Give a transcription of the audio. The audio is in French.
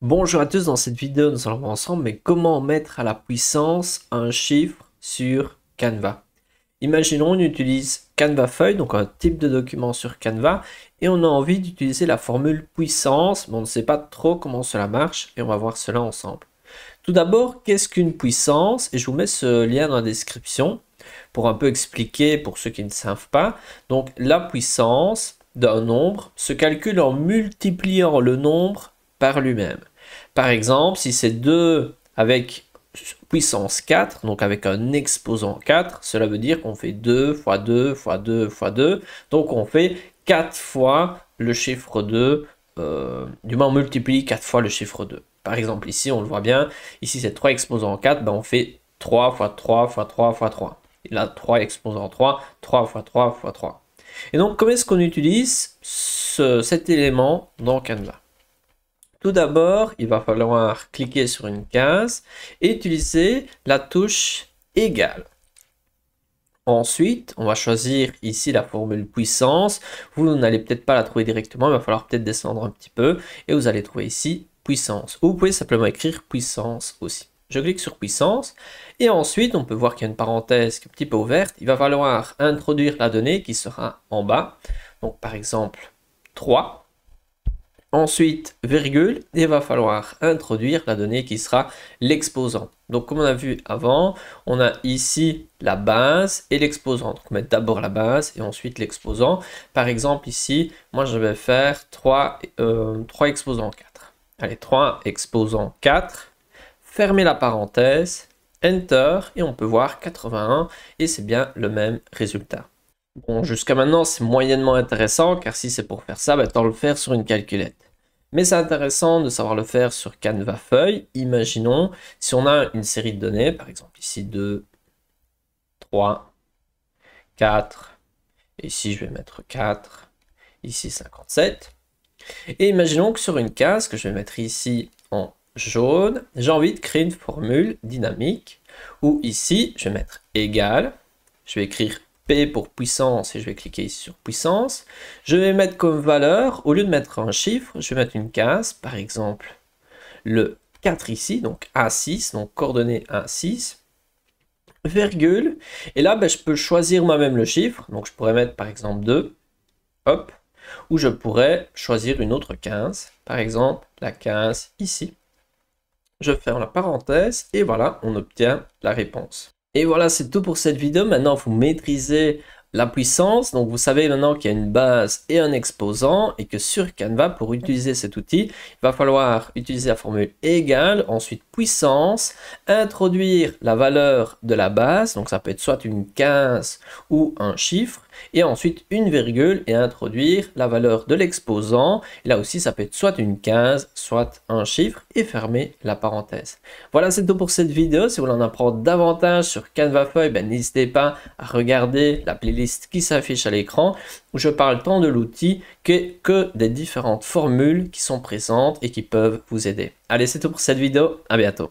Bonjour à tous, dans cette vidéo nous allons voir ensemble mais comment mettre à la puissance un chiffre sur Canva. Imaginons on utilise Canva Feuille, donc un type de document sur Canva, et on a envie d'utiliser la formule puissance, mais on ne sait pas trop comment cela marche et on va voir cela ensemble. Tout d'abord, qu'est-ce qu'une puissance? Et je vous mets ce lien dans la description pour un peu expliquer pour ceux qui ne savent pas. Donc la puissance d'un nombre se calcule en multipliant le nombre par lui-même. Par exemple, si c'est 2 avec puissance 4, donc avec un exposant 4, cela veut dire qu'on fait 2 fois 2 fois 2 fois 2, donc on fait 4 fois le chiffre 2, du moins on multiplie 4 fois le chiffre 2. Par exemple ici, on le voit bien, ici c'est 3 exposant 4, ben on fait 3 fois 3 fois 3 fois 3. Et là, 3 exposant 3, 3 fois 3 fois 3. Et donc, comment est-ce qu'on utilise cet élément dans Canva? Tout d'abord, il va falloir cliquer sur une case et utiliser la touche égale. Ensuite, on va choisir ici la formule puissance. Vous n'allez peut-être pas la trouver directement, il va falloir peut-être descendre un petit peu et vous allez trouver ici puissance. Ou vous pouvez simplement écrire puissance aussi. Je clique sur puissance et ensuite on peut voir qu'il y a une parenthèse qui est un petit peu ouverte. Il va falloir introduire la donnée qui sera en bas. Donc par exemple 3. Ensuite, virgule, et il va falloir introduire la donnée qui sera l'exposant. Donc, comme on a vu avant, on a ici la base et l'exposant. Donc, on met d'abord la base et ensuite l'exposant. Par exemple, ici, moi, je vais faire 3 exposants 4. Allez, 3 exposants 4. Fermez la parenthèse, Enter, et on peut voir 81, et c'est bien le même résultat. Bon, jusqu'à maintenant, c'est moyennement intéressant, car si c'est pour faire ça, autant le faire sur une calculette. Mais c'est intéressant de savoir le faire sur Canva Feuille. Imaginons, si on a une série de données, par exemple ici 2, 3, 4, et ici je vais mettre 4, ici 57. Et imaginons que sur une case, que je vais mettre ici en jaune, j'ai envie de créer une formule dynamique, où ici je vais mettre égal, je vais écrire P pour puissance et je vais cliquer ici sur puissance. Je vais mettre comme valeur, au lieu de mettre un chiffre, je vais mettre une case, par exemple le 4 ici, donc A6, donc coordonnée A6, virgule, et là ben, je peux choisir moi-même le chiffre, donc je pourrais mettre par exemple 2, hop, ou je pourrais choisir une autre 15, par exemple la 15 ici. Je ferme la parenthèse et voilà, on obtient la réponse. Et voilà, c'est tout pour cette vidéo. Maintenant, vous maîtrisez la puissance. Donc, vous savez maintenant qu'il y a une base et un exposant et que sur Canva, pour utiliser cet outil, il va falloir utiliser la formule égale, ensuite puissance, introduire la valeur de la base. Donc, ça peut être soit une 15 ou un chiffre. Et ensuite, une virgule et introduire la valeur de l'exposant. Là aussi, ça peut être soit une 15, soit un chiffre et fermer la parenthèse. Voilà, c'est tout pour cette vidéo. Si vous voulez en apprendre davantage sur Canva Feuille, n'hésitez pas à regarder la playlist qui s'affiche à l'écran où je parle tant de l'outil que des différentes formules qui sont présentes et qui peuvent vous aider. Allez, c'est tout pour cette vidéo. À bientôt.